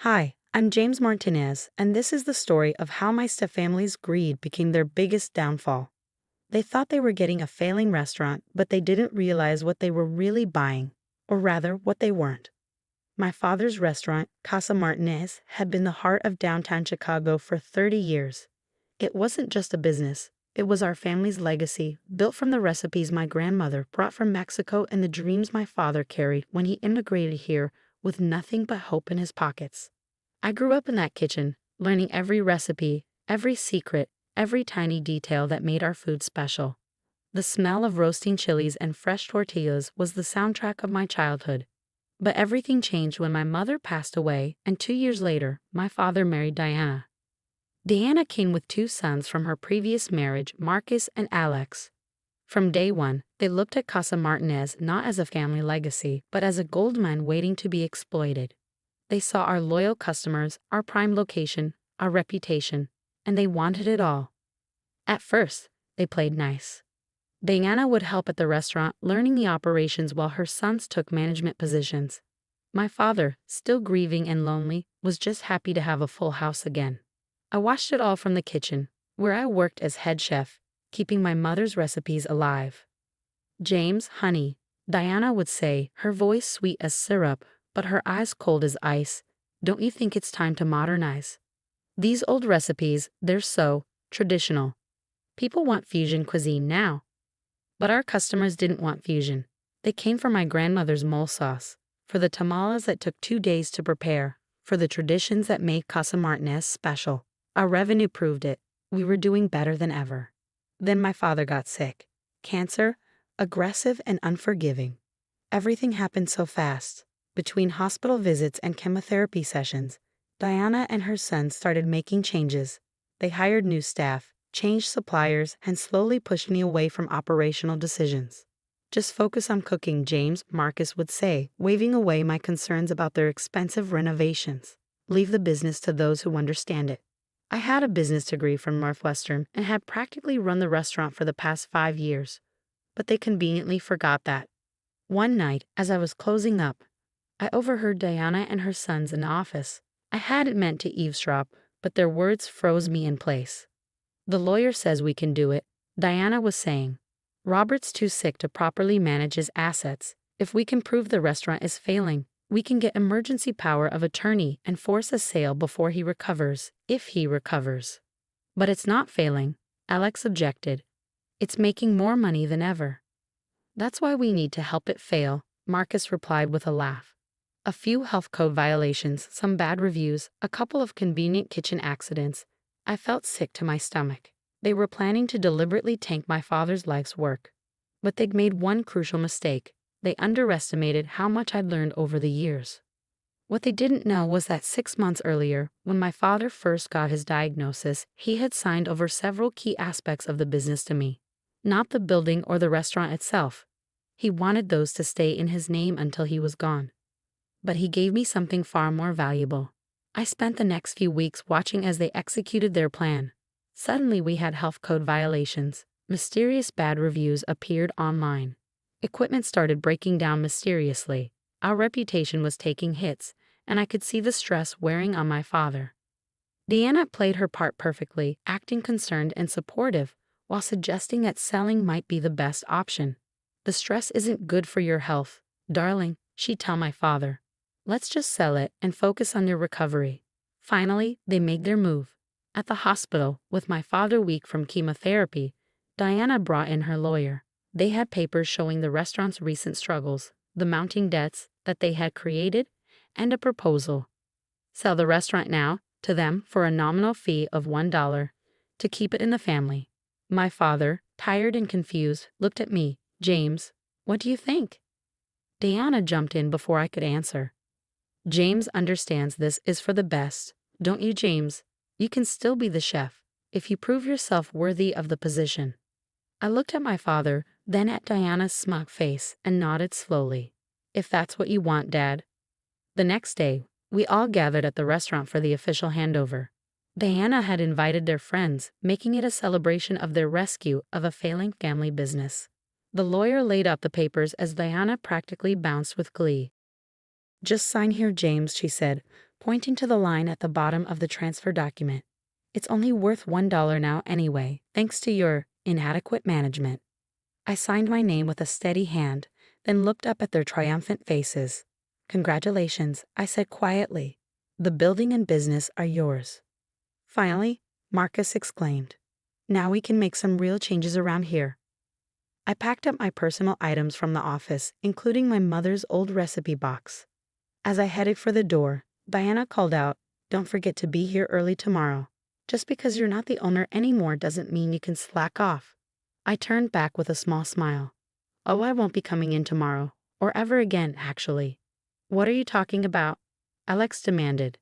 Hi, I'm James Martinez, and this is the story of how my stepfamily's greed became their biggest downfall. They thought they were getting a failing restaurant, but they didn't realize what they were really buying, or rather, what they weren't. My father's restaurant, Casa Martinez, had been the heart of downtown Chicago for 30 years. It wasn't just a business, it was our family's legacy, built from the recipes my grandmother brought from Mexico and the dreams my father carried when he immigrated here with nothing but hope in his pockets. I grew up in that kitchen, learning every recipe, every secret, every tiny detail that made our food special. The smell of roasting chilies and fresh tortillas was the soundtrack of my childhood. But everything changed when my mother passed away, and 2 years later, my father married Diana. Diana came with two sons from her previous marriage, Marcus and Alex. From day one, they looked at Casa Martinez not as a family legacy, but as a goldmine waiting to be exploited. They saw our loyal customers, our prime location, our reputation, and they wanted it all. At first, they played nice. Diana would help at the restaurant, learning the operations while her sons took management positions. My father, still grieving and lonely, was just happy to have a full house again. I watched it all from the kitchen, where I worked as head chef, keeping my mother's recipes alive. James, honey, Diana would say, her voice sweet as syrup, but her eyes cold as ice. Don't you think it's time to modernize? These old recipes, they're so traditional. People want fusion cuisine now. But our customers didn't want fusion. They came for my grandmother's mole sauce, for the tamales that took 2 days to prepare, for the traditions that made Casa Martinez special. Our revenue proved it. We were doing better than ever. Then my father got sick. Cancer, aggressive and unforgiving. Everything happened so fast. Between hospital visits and chemotherapy sessions, Diana and her son started making changes. They hired new staff, changed suppliers, and slowly pushed me away from operational decisions. Just focus on cooking, James, Marcus would say, waving away my concerns about their expensive renovations. Leave the business to those who understand it. I had a business degree from Northwestern and had practically run the restaurant for the past 5 years. But they conveniently forgot that. One night, as I was closing up, I overheard Diana and her sons in the office. I hadn't meant to eavesdrop, but their words froze me in place. The lawyer says we can do it, Diana was saying. Robert's too sick to properly manage his assets. If we can prove the restaurant is failing, we can get emergency power of attorney and force a sale before he recovers, if he recovers. But it's not failing, Alex objected. It's making more money than ever. That's why we need to help it fail, Marcus replied with a laugh. A few health code violations, some bad reviews, a couple of convenient kitchen accidents. I felt sick to my stomach. They were planning to deliberately tank my father's life's work. But they'd made one crucial mistake. They underestimated how much I'd learned over the years. What they didn't know was that 6 months earlier, when my father first got his diagnosis, he had signed over several key aspects of the business to me. Not the building or the restaurant itself. He wanted those to stay in his name until he was gone. But he gave me something far more valuable. I spent the next few weeks watching as they executed their plan. Suddenly we had health code violations. Mysterious bad reviews appeared online. Equipment started breaking down mysteriously. Our reputation was taking hits, and I could see the stress wearing on my father. Deanna played her part perfectly, acting concerned and supportive, while suggesting that selling might be the best option. The stress isn't good for your health, darling, she'd tell my father. Let's just sell it and focus on your recovery. Finally, they made their move. At the hospital, with my father weak from chemotherapy, Diana brought in her lawyer. They had papers showing the restaurant's recent struggles, the mounting debts that they had created, and a proposal. Sell the restaurant now, to them, for a nominal fee of $1, to keep it in the family. My father, tired and confused, looked at me. James, what do you think? Diana jumped in before I could answer. James understands this is for the best, don't you, James? You can still be the chef, if you prove yourself worthy of the position. I looked at my father, then at Diana's smug face, and nodded slowly. If that's what you want, Dad. The next day, we all gathered at the restaurant for the official handover. Diana had invited their friends, making it a celebration of their rescue of a failing family business. The lawyer laid out the papers as Diana practically bounced with glee. Just sign here, James, she said, pointing to the line at the bottom of the transfer document. "It's only worth $1 now anyway, thanks to your inadequate management." I signed my name with a steady hand, then looked up at their triumphant faces. "Congratulations," I said quietly. "The building and business are yours." "Finally," Marcus exclaimed. "Now we can make some real changes around here." I packed up my personal items from the office, including my mother's old recipe box. As I headed for the door, Diana called out, "Don't forget to be here early tomorrow. Just because you're not the owner anymore doesn't mean you can slack off." I turned back with a small smile. "Oh, I won't be coming in tomorrow, or ever again, actually." "What are you talking about?" Alex demanded.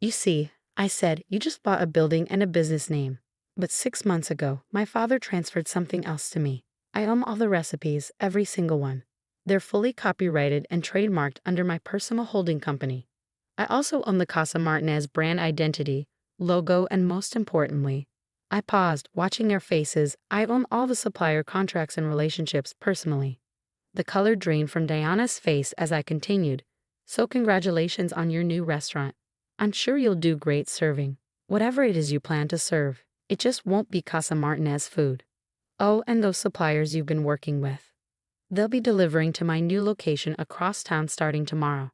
"You see," I said, "you just bought a building and a business name. But 6 months ago, my father transferred something else to me. I own all the recipes, every single one. They're fully copyrighted and trademarked under my personal holding company. I also own the Casa Martinez brand identity, logo, and most importantly," I paused, watching their faces, "I own all the supplier contracts and relationships personally." The color drained from Diana's face as I continued. "So congratulations on your new restaurant. I'm sure you'll do great serving whatever it is you plan to serve. It just won't be Casa Martinez food. Oh, and those suppliers you've been working with. They'll be delivering to my new location across town starting tomorrow."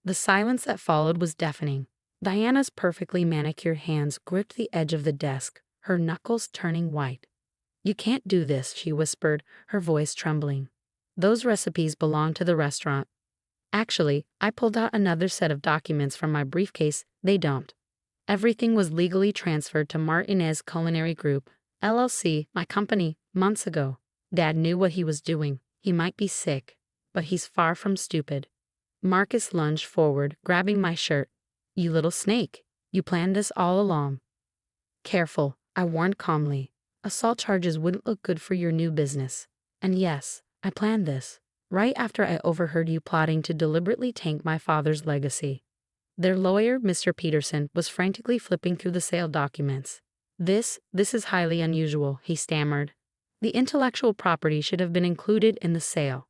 The silence that followed was deafening. Diana's perfectly manicured hands gripped the edge of the desk, her knuckles turning white. "You can't do this," she whispered, her voice trembling. "Those recipes belong to the restaurant." Actually, I pulled out another set of documents from my briefcase. "They don't. Everything was legally transferred to Martinez Culinary Group, LLC, my company, months ago. Dad knew what he was doing. He might be sick, but he's far from stupid." Marcus lunged forward, grabbing my shirt. "You little snake. You planned this all along." "Careful," I warned calmly. "Assault charges wouldn't look good for your new business. And yes, I planned this right after I overheard you plotting to deliberately tank my father's legacy." Their lawyer, Mr. Peterson, was frantically flipping through the sale documents. This is highly unusual," he stammered. "The intellectual property should have been included in the sale."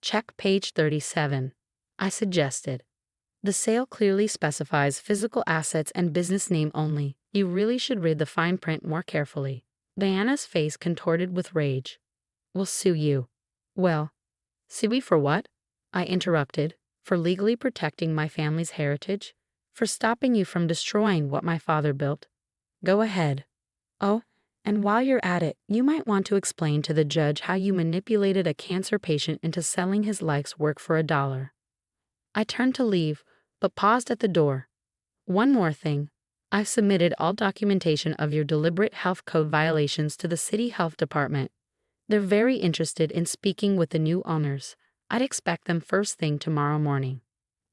"Check page 37. I suggested. "The sale clearly specifies physical assets and business name only. You really should read the fine print more carefully." Diana's face contorted with rage. "We'll sue you." "Well, sue me for what?" I interrupted. "For legally protecting my family's heritage? For stopping you from destroying what my father built?" "Go ahead." "Oh, and while you're at it, you might want to explain to the judge how you manipulated a cancer patient into selling his life's work for $1. I turned to leave, but paused at the door. "One more thing. I've submitted all documentation of your deliberate health code violations to the city health department. They're very interested in speaking with the new owners. I'd expect them first thing tomorrow morning."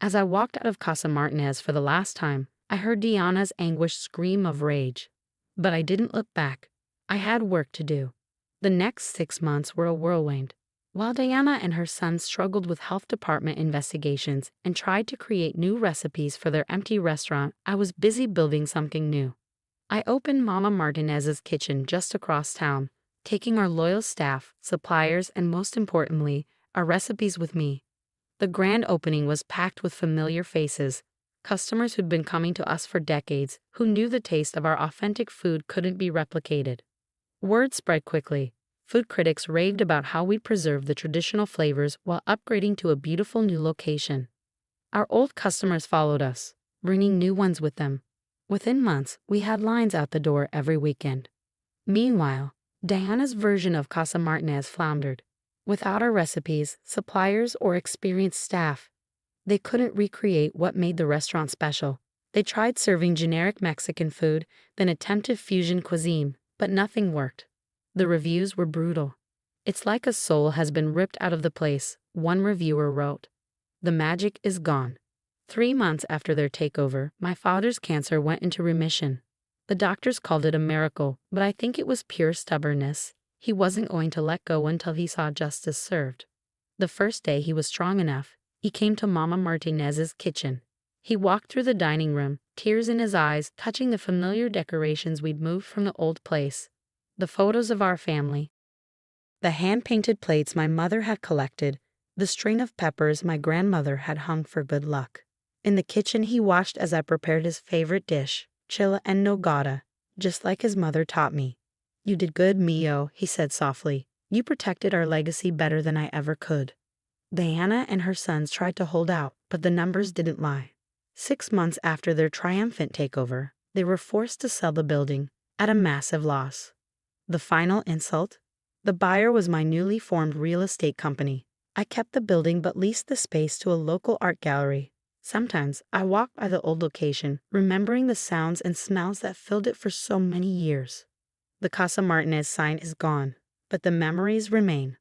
As I walked out of Casa Martinez for the last time, I heard Diana's anguished scream of rage. But I didn't look back. I had work to do. The next 6 months were a whirlwind. While Diana and her son struggled with health department investigations and tried to create new recipes for their empty restaurant, I was busy building something new. I opened Mama Martinez's kitchen just across town, taking our loyal staff, suppliers, and most importantly, our recipes with me. The grand opening was packed with familiar faces, customers who'd been coming to us for decades, who knew the taste of our authentic food couldn't be replicated. Word spread quickly. Food critics raved about how we'd preserved the traditional flavors while upgrading to a beautiful new location. Our old customers followed us, bringing new ones with them. Within months, we had lines out the door every weekend. Meanwhile, Diana's version of Casa Martinez floundered. Without our recipes, suppliers, or experienced staff, they couldn't recreate what made the restaurant special. They tried serving generic Mexican food, then attempted fusion cuisine, but nothing worked. The reviews were brutal. "It's like a soul has been ripped out of the place," one reviewer wrote. "The magic is gone." 3 months after their takeover, my father's cancer went into remission. The doctors called it a miracle, but I think it was pure stubbornness. He wasn't going to let go until he saw justice served. The first day he was strong enough, he came to Mama Martinez's kitchen. He walked through the dining room, tears in his eyes, touching the familiar decorations we'd moved from the old place. The photos of our family, the hand-painted plates my mother had collected, the string of peppers my grandmother had hung for good luck. In the kitchen, he watched as I prepared his favorite dish, chilla and nogada, just like his mother taught me. You did good, Mio, he said softly. You protected our legacy better than I ever could. Diana and her sons tried to hold out, but the numbers didn't lie. 6 months after their triumphant takeover, they were forced to sell the building at a massive loss. The final insult? The buyer was my newly formed real estate company. I kept the building but leased the space to a local art gallery. Sometimes I walk by the old location, remembering the sounds and smells that filled it for so many years. The Casa Martinez sign is gone, but the memories remain.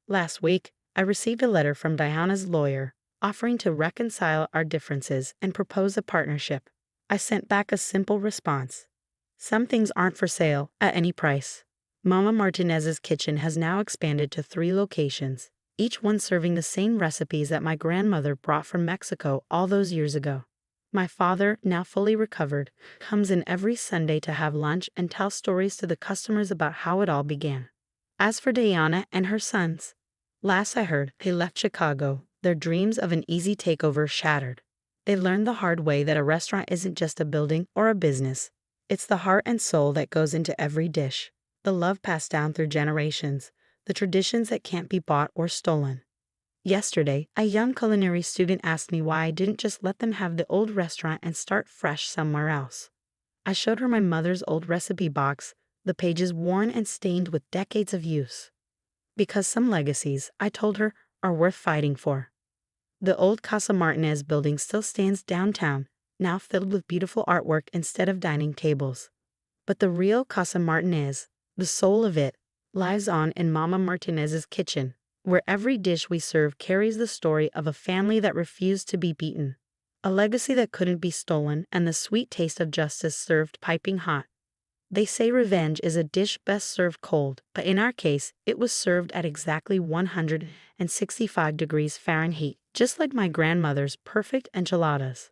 Last week, I received a letter from Diana's lawyer offering to reconcile our differences and propose a partnership. I sent back a simple response. Some things aren't for sale at any price. Mama Martinez's kitchen has now expanded to 3 locations, each one serving the same recipes that my grandmother brought from Mexico all those years ago. My father, now fully recovered, comes in every Sunday to have lunch and tell stories to the customers about how it all began. As for Diana and her sons, last I heard, they left Chicago, their dreams of an easy takeover shattered. They learned the hard way that a restaurant isn't just a building or a business. It's the heart and soul that goes into every dish, the love passed down through generations, the traditions that can't be bought or stolen. Yesterday, a young culinary student asked me why I didn't just let them have the old restaurant and start fresh somewhere else. I showed her my mother's old recipe box, the pages worn and stained with decades of use. Because some legacies, I told her, are worth fighting for. The old Casa Martinez building still stands downtown, now filled with beautiful artwork instead of dining tables. But the real Casa Martinez, the soul of it, lives on in Mama Martinez's kitchen, where every dish we serve carries the story of a family that refused to be beaten, a legacy that couldn't be stolen, and the sweet taste of justice served piping hot. They say revenge is a dish best served cold, but in our case, it was served at exactly 165 degrees Fahrenheit, just like my grandmother's perfect enchiladas.